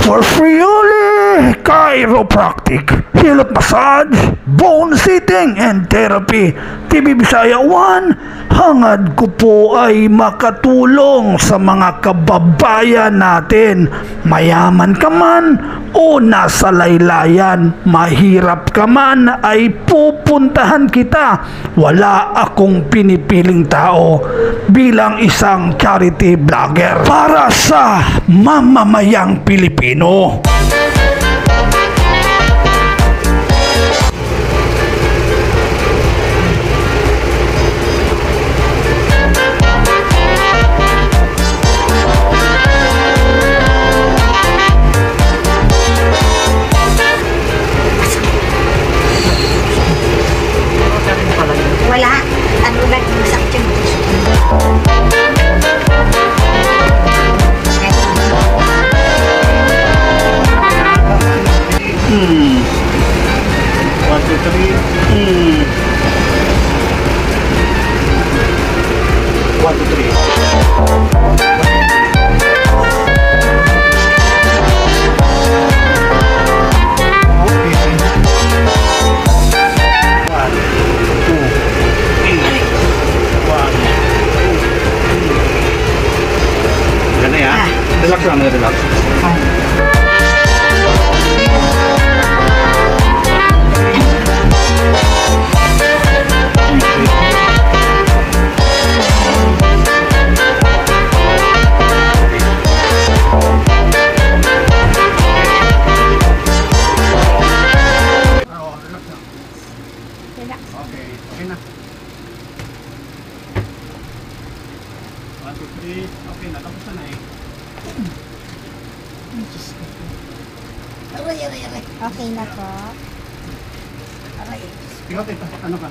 For free only, chiropractic, hilot massage, bone sitting, and therapy. TV Bisaya 1, hangad ko po ay makatulong sa mga kababayan natin. Mayaman ka man o nasa laylayan, mahirap ka man ay pupuntahan kita. Wala akong pinipiling tao bilang isang charity vlogger para sa mamamayang Pilipino. Wala. Ano lang yung sakit One, two, three. One, two, three. Relax lang, relax. Okay na. 1, 2, 3. Okay na, tapos na eh. Okay na po. Ikaw, ano ka?